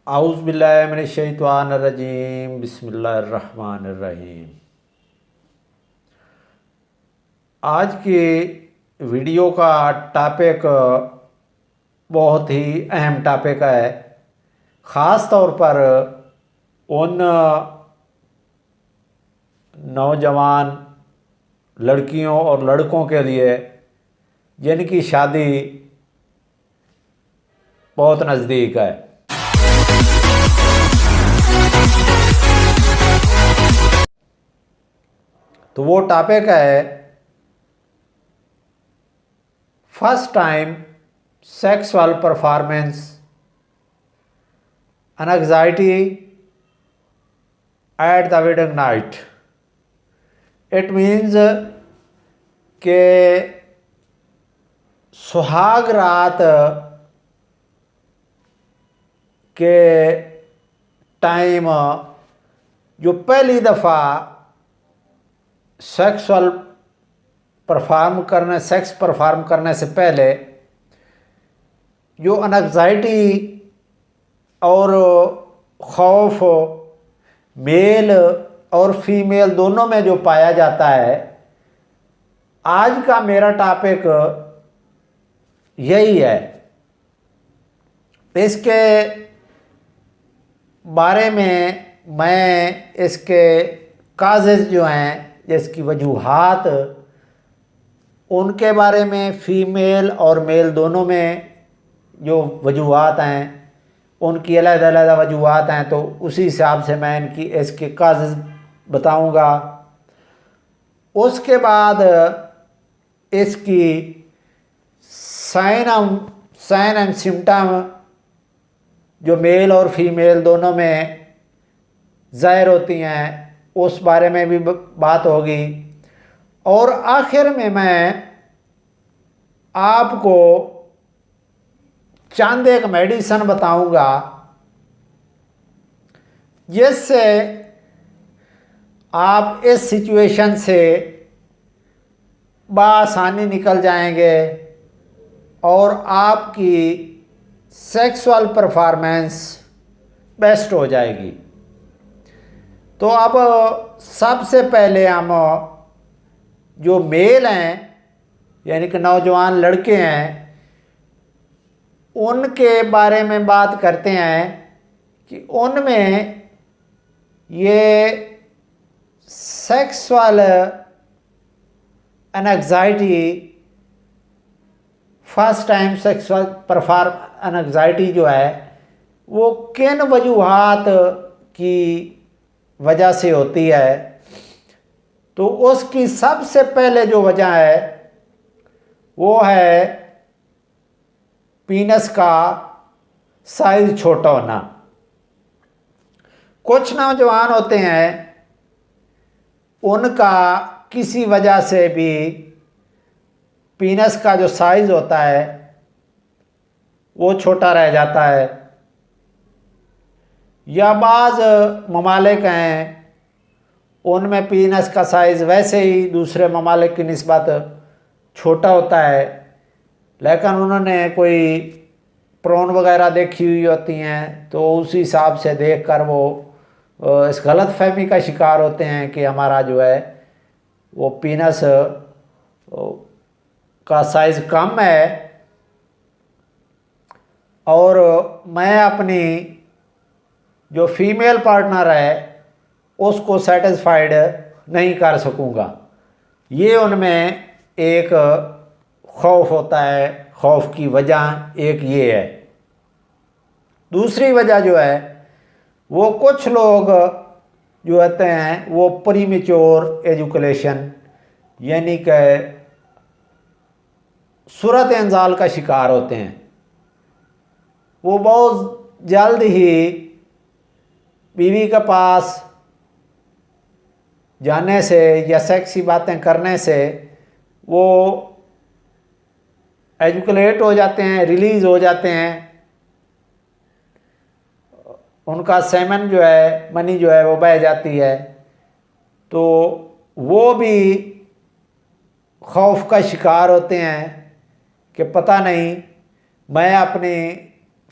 आऊज़ुबिल्लाहिमिनश्शैतानिर्रजीम बिस्मिल्लाहिर्रहमानिर्रहीम। आज की वीडियो का टॉपिक बहुत ही अहम टॉपिक है। ख़ास तौर पर उन नौजवान लड़कियों और लड़कों के लिए जिनकी शादी बहुत नज़दीक है। तो वो टॉपिक है first time sexual performance anxiety at the wedding night. It means के सुहाग रात के टाइम जो पहली दफ़ा सेक्स परफॉर्म करने से पहले जो एंजाइटी और खौफ मेल और फीमेल दोनों में जो पाया जाता है, आज का मेरा टॉपिक यही है। इसके बारे में मैं इसके काजेज़ जो हैं, जिसकी वजूहात, उनके बारे में फीमेल और मेल दोनों में जो वजूहात हैं उनकी अलग-अलग वजूहात हैं, तो उसी हिसाब से मैं इसके काजेज़ बताऊंगा। उसके बाद इसकी साइन एंड सिम्टम जो मेल और फीमेल दोनों में ज़ाहिर होती हैं, उस बारे में भी बात होगी। और आखिर में मैं आपको चंद एक मेडिसिन बताऊंगा जिससे आप इस सिचुएशन से बआसानी निकल जाएंगे और आपकी सेक्सुअल परफॉर्मेंस बेस्ट हो जाएगी। तो अब सबसे पहले हम जो मेल हैं, यानी कि नौजवान लड़के हैं, उनके बारे में बात करते हैं कि उनमें ये sexual anxiety, first time sexual perform anxiety जो है वो किन वजूहात की वजह से होती है। तो उसकी सबसे पहले जो वजह है वो है पीनस का साइज छोटा होना। कुछ नौजवान होते हैं उनका किसी वजह से भी पीनस का जो साइज होता है वो छोटा रह जाता है, या बाज़ ममालिक हैं उनमें पीनस का साइज़ वैसे ही दूसरे ममालिक की निस्बत छोटा होता है, लेकिन उन्होंने कोई प्रोन वगैरह देखी हुई होती हैं, तो उसी हिसाब से देखकर वो इस गलत फहमी का शिकार होते हैं कि हमारा जो है वो पीनस का साइज़ कम है और मैं अपनी जो फीमेल पार्टनर है उसको सेटिस्फाइड नहीं कर सकूँगा। ये उनमें एक खौफ होता है। खौफ की वजह एक ये है। दूसरी वजह जो है वो कुछ लोग जो होते हैं वो प्रीमेच्योर एजुकेशन, यानी कि सूरत इंजाल का शिकार होते हैं। वो बहुत जल्द ही बीवी के पास जाने से या सेक्सी बातें करने से वो एजुकेट हो जाते हैं, रिलीज़ हो जाते हैं। उनका सेमन जो है, मनी जो है वो बह जाती है। तो वो भी खौफ का शिकार होते हैं कि पता नहीं मैं अपनी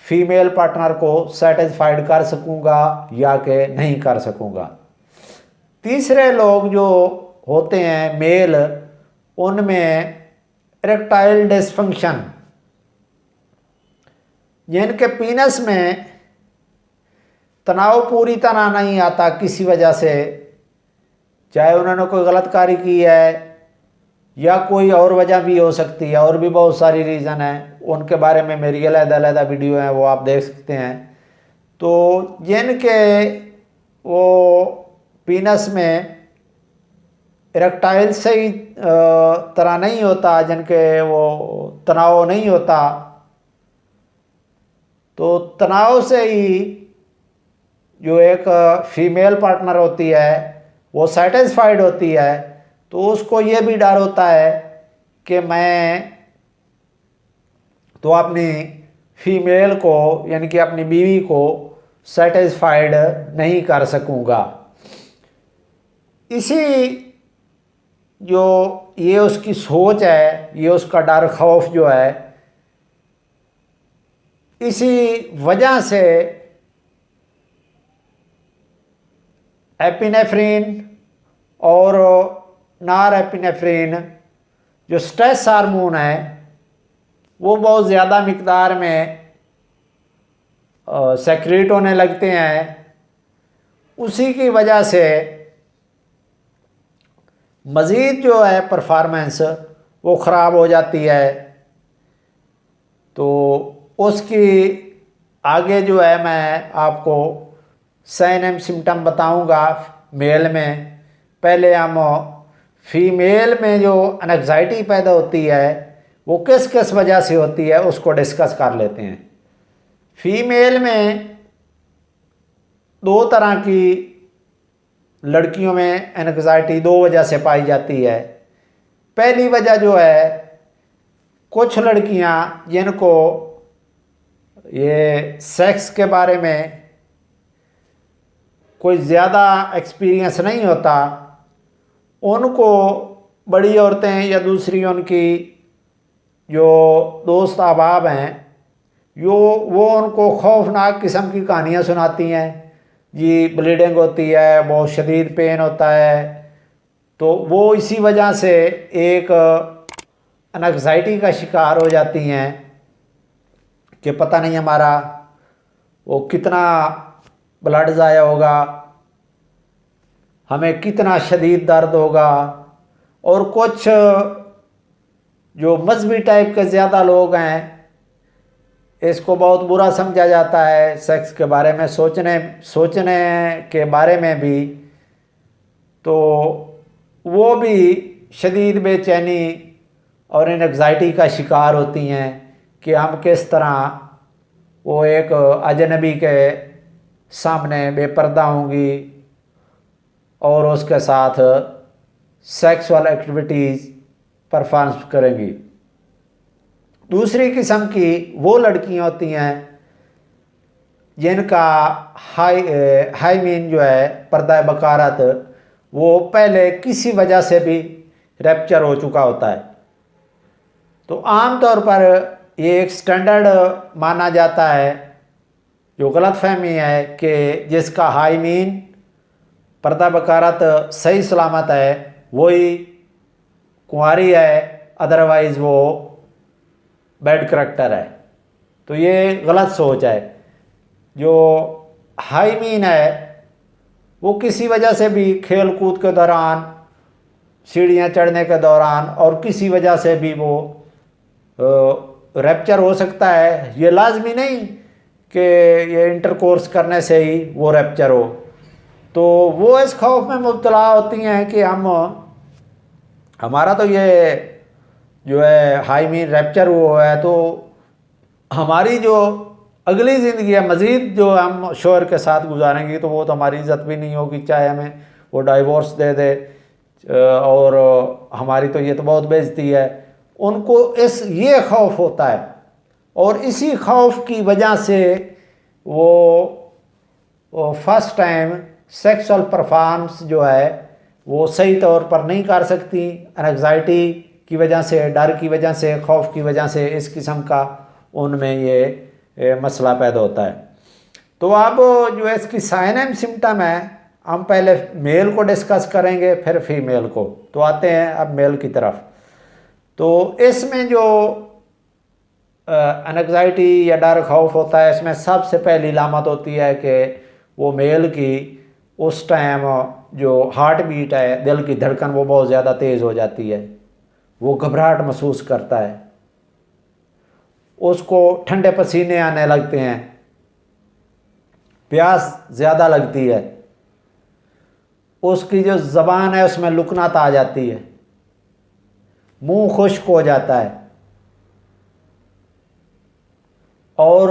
फीमेल पार्टनर को सेटिस्फाइड कर सकूंगा या कि नहीं कर सकूंगा। तीसरे लोग जो होते हैं मेल, उनमें इरेक्टाइल डिसफंक्शन, जिनके पीनस में तनाव पूरी तरह नहीं आता किसी वजह से, चाहे उन्होंने कोई गलत कार्य की है या कोई और वजह भी हो सकती है, और भी बहुत सारी रीज़न है, उनके बारे में मेरी अलग-अलग वीडियो हैं, वो आप देख सकते हैं। तो जिनके वो पीनस में इरेक्टाइल सही तरह नहीं होता, जिनके वो तनाव नहीं होता, तो तनाव से ही जो एक फीमेल पार्टनर होती है वो सेटिस्फाइड होती है, तो उसको ये भी डर होता है कि मैं तो अपनी फीमेल को यानी कि अपनी बीवी को सेटिस्फाइड नहीं कर सकूंगा। इसी जो ये उसकी सोच है, ये उसका डर खौफ जो है, इसी वजह से एपिनेफ्रिन और नॉर एपिनेफ्रिन जो स्ट्रेस हार्मोन है वो बहुत ज़्यादा मिकदार में सेक्रेट होने लगते हैं। उसी की वजह से मज़ीद जो है परफॉर्मेंस वो ख़राब हो जाती है। तो उसकी आगे जो है मैं आपको साइन एंड सिम्टम बताऊंगा मेल में। पहले हम फीमेल में जो एंग्जाइटी पैदा होती है वो किस किस वजह से होती है उसको डिस्कस कर लेते हैं। फीमेल में दो तरह की लड़कियों में एंग्जाइटी दो वजह से पाई जाती है। पहली वजह जो है, कुछ लड़कियां जिनको ये सेक्स के बारे में कोई ज़्यादा एक्सपीरियंस नहीं होता, उनको बड़ी औरतें या दूसरी उनकी जो दोस्त अहबाब हैं वो उनको खौफनाक किस्म की कहानियाँ सुनाती हैं। जी ब्लीडिंग होती है, बहुत शदीद पेन होता है, तो वो इसी वजह से एक एंग्जाइटी का शिकार हो जाती हैं कि पता नहीं हमारा वो कितना ब्लड ज़ाया होगा, हमें कितना शदीद दर्द होगा। और कुछ जो मजहबी टाइप के ज़्यादा लोग हैं, इसको बहुत बुरा समझा जाता है सेक्स के बारे में सोचने के बारे में भी, तो वो भी शदीद बेचैनी और एंग्जाइटी का शिकार होती हैं कि हम किस तरह वो एक अजनबी के सामने बेपर्दा होंगी और उसके साथ सेक्सुअल एक्टिविटीज़ परफॉर्म करेंगी। दूसरी किस्म की वो लड़कियां होती हैं जिनका हाइमीन जो है पर्दा बकारत, वो पहले किसी वजह से भी रैप्चर हो चुका होता है। तो आम तौर पर ये एक स्टैंडर्ड माना जाता है, जो गलतफहमी है कि जिसका हाइमीन पर्दा बकारत सही सलामत है वही कुंवारी है, अदरवाइज़ वो बैड करैक्टर है। तो ये गलत सोच है। जो हाइमीन है वो किसी वजह से भी खेल कूद के दौरान, सीढ़ियाँ चढ़ने के दौरान और किसी वजह से भी वो रैप्चर हो सकता है। ये लाजमी नहीं कि ये इंटरकोर्स करने से ही वो रैप्चर हो। तो वो इस खौफ में मुब्तला होती हैं कि हमारा तो ये जो है हाइमीन रैप्चर हुआ है, तो हमारी जो अगली ज़िंदगी है मज़ीद जो हम शोहर के साथ गुजारेंगे तो वो तो हमारी इज़्ज़त भी नहीं होगी, चाहे हमें वो डाइवोर्स दे दे, और हमारी तो ये तो बहुत बेइज्जती है। उनको ये खौफ होता है, और इसी खौफ की वजह से वो फर्स्ट टाइम सेक्सुअल परफॉर्मेंस जो है वो सही तौर पर नहीं कर सकती। एंग्जाइटी की वजह से, डर की वजह से, खौफ की वजह से इस किस्म का उनमें ये मसला पैदा होता है। तो अब जो है इसकी साइन एंड सिम्टम है, हम पहले मेल को डिस्कस करेंगे फिर फीमेल को। तो आते हैं अब मेल की तरफ। तो इसमें जो एंग्जाइटी या डर खौफ होता है, इसमें सबसे पहली लामत होती है कि वो मेल की उस टाइम जो हार्ट बीट है, दिल की धड़कन, वो बहुत ज़्यादा तेज़ हो जाती है, वो घबराहट महसूस करता है, उसको ठंडे पसीने आने लगते हैं, प्यास ज़्यादा लगती है, उसकी जो ज़बान है उसमें लुकनात आ जाती है, मुंह खुश्क हो जाता है। और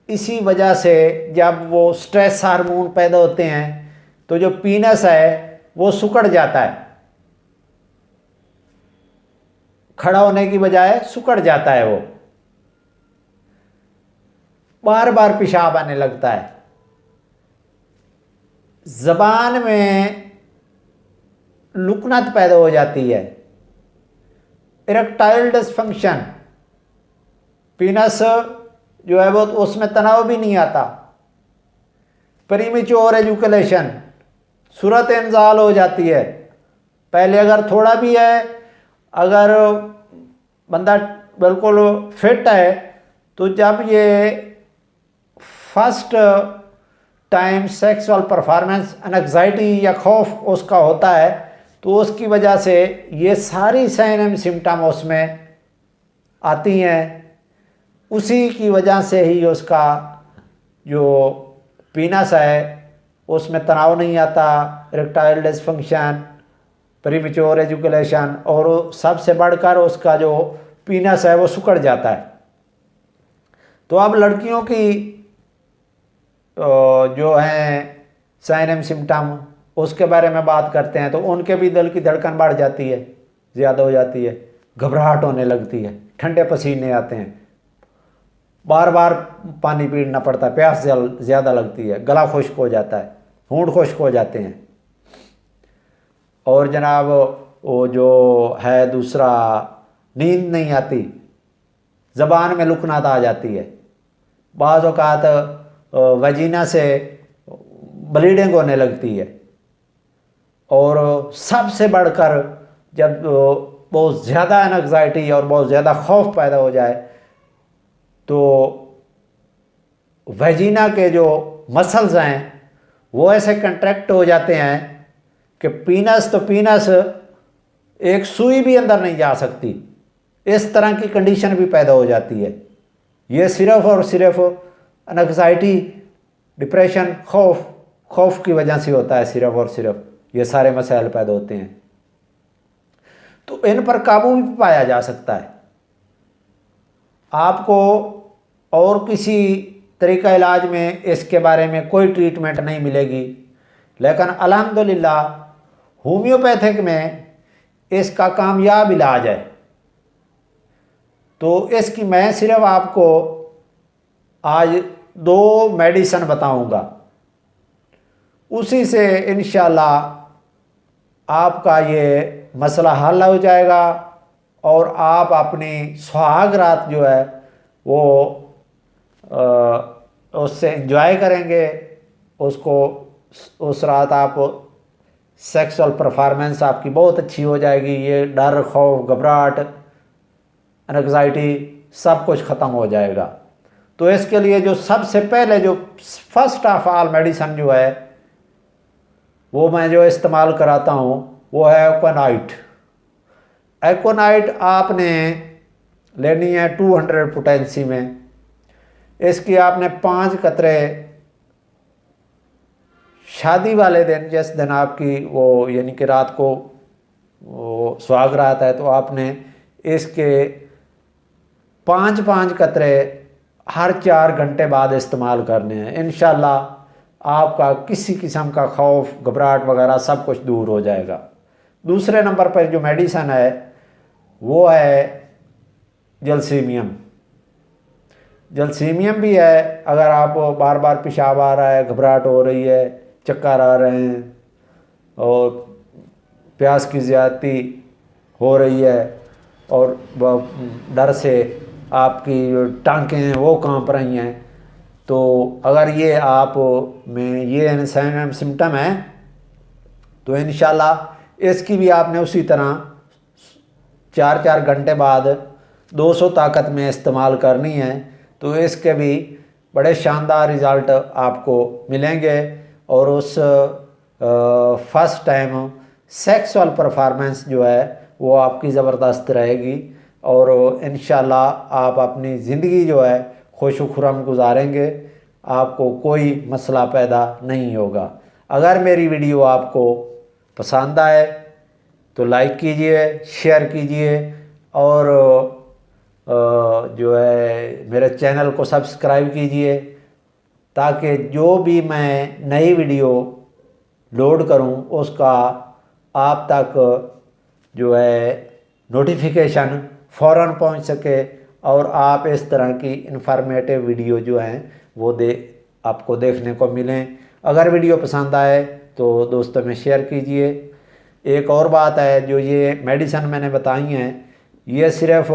इसी वजह से जब वो स्ट्रेस हार्मोन पैदा होते हैं तो जो पीनस है वो सिकुड़ जाता है, खड़ा होने की बजाय सिकुड़ जाता है, वो बार बार पेशाब आने लगता है, ज़बान में लुकनत पैदा हो जाती है, इरेक्टाइल डिसफंक्शन, पीनस जो है वो उसमें तनाव भी नहीं आता, प्रीमेच्योर एजुकेशन, सूरत इंजाल हो जाती है। पहले अगर थोड़ा भी है, अगर बंदा बिल्कुल फिट है, तो जब ये first time sexual performance anxiety या खौफ उसका होता है, तो उसकी वजह से ये सारी साइन एंड सिम्टम उसमें आती हैं। उसी की वजह से ही उसका जो पीनस है उसमें तनाव नहीं आता, इरेक्टाइल डिसफंक्शन, प्रीमेच्योर एजुकेशन, और सबसे बढ़कर उसका जो पीनस है वो सिकुड़ जाता है। तो अब लड़कियों की जो हैं साइन एंड सिम्टम, उसके बारे में बात करते हैं। तो उनके भी दिल की धड़कन बढ़ जाती है, ज़्यादा हो जाती है, घबराहट होने लगती है, ठंडे पसीने आते हैं, बार बार पानी पीना पड़ता है, प्यास ज़्यादा लगती है, गला खुश्क हो जाता है, होंठ खुश्क हो जाते हैं। और जनाब वो जो है दूसरा, नींद नहीं आती, ज़बान में लुकनात आ जाती है, बाज़ औक़ात वजीना से ब्लीडिंग होने लगती है। और सबसे बढ़कर जब बहुत ज़्यादा एंग्जाइटी और बहुत ज़्यादा खौफ पैदा हो जाए तो वजीना के जो मसल्स हैं वो ऐसे कंट्रैक्ट हो जाते हैं कि पीनस तो पीनस, एक सुई भी अंदर नहीं जा सकती, इस तरह की कंडीशन भी पैदा हो जाती है। ये सिर्फ और सिर्फ एंग्जाइटी, डिप्रेशन, खौफ की वजह से होता है, सिर्फ और सिर्फ ये सारे मसाइल पैदा होते हैं। तो इन पर काबू भी पाया जा सकता है। आपको और किसी तरीका इलाज में इसके बारे में कोई ट्रीटमेंट नहीं मिलेगी, लेकिन अल्हम्दुलिल्लाह होम्योपैथिक में इसका कामयाब इलाज है। तो इसकी मैं सिर्फ आपको आज 2 मेडिसिन बताऊंगा, उसी से इंशाल्लाह आपका ये मसला हल हो जाएगा और आप अपनी सुहाग रात जो है वो उससे एंजॉय करेंगे, उसको उस रात आप सेक्सुअल परफॉर्मेंस आपकी बहुत अच्छी हो जाएगी। ये डर, खौफ, घबराहट, एंग्जाइटी सब कुछ ख़त्म हो जाएगा। तो इसके लिए जो सबसे पहले जो फर्स्ट ऑफ ऑल मेडिसिन जो है वो मैं जो इस्तेमाल कराता हूँ वो है एकोनाइट। एकोनाइट आपने लेनी है 200 पोटेंसी में। इसकी आपने 5 कतरे शादी वाले दिन, जिस दिन आपकी वो यानी कि रात को वो सुहाग रात है, तो आपने इसके 5-5 कतरे हर 4 घंटे बाद इस्तेमाल करने हैं। इंशाल्लाह आपका किसी किस्म का खौफ, घबराहट वगैरह सब कुछ दूर हो जाएगा। दूसरे नंबर पर जो मेडिसन है वो है जलसीमियम। जलसीमियम भी है, अगर आप बार बार पेशाब आ रहा है, घबराहट हो रही है, चक्कर आ रहे हैं और प्यास की ज़्यादती हो रही है और डर से आपकी टांकें हैं वो कांप रही हैं। तो अगर ये आप में ये साइन एंड सिम्टम है तो इंशाल्लाह इसकी भी आपने उसी तरह 4-4 घंटे बाद 200 ताकत में इस्तेमाल करनी है। तो इसके भी बड़े शानदार रिज़ल्ट आपको मिलेंगे और उस फर्स्ट टाइम सेक्सुअल परफॉर्मेंस जो है वो आपकी ज़बरदस्त रहेगी और इंशाल्लाह आप अपनी ज़िंदगी जो है खुश खुरम गुजारेंगे, आपको कोई मसला पैदा नहीं होगा। अगर मेरी वीडियो आपको पसंद आए तो लाइक कीजिए, शेयर कीजिए और जो है मेरे चैनल को सब्सक्राइब कीजिए ताकि जो भी मैं नई वीडियो लोड करूं उसका आप तक जो है नोटिफिकेशन फ़ौरन पहुंच सके और आप इस तरह की इन्फॉर्मेटिव वीडियो जो हैं वो आपको देखने को मिलें। अगर वीडियो पसंद आए तो दोस्तों में शेयर कीजिए। एक और बात है, जो ये मेडिसिन मैंने बताई हैं ये सिर्फ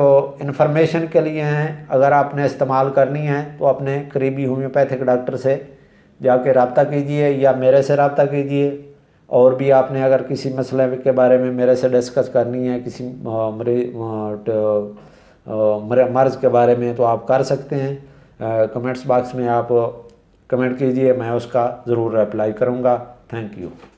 इन्फॉर्मेशन के लिए हैं। अगर आपने इस्तेमाल करनी है तो अपने करीबी होम्योपैथिक डॉक्टर से जाके रब्ता कीजिए या मेरे से रब्ता कीजिए। और भी आपने अगर किसी मसले के बारे में मेरे से डिस्कस करनी है, किसी मर्ज़ के बारे में, तो आप कर सकते हैं। कमेंट्स बॉक्स में आप कमेंट कीजिए, मैं उसका ज़रूर रिप्लाई करूँगा। Thank you.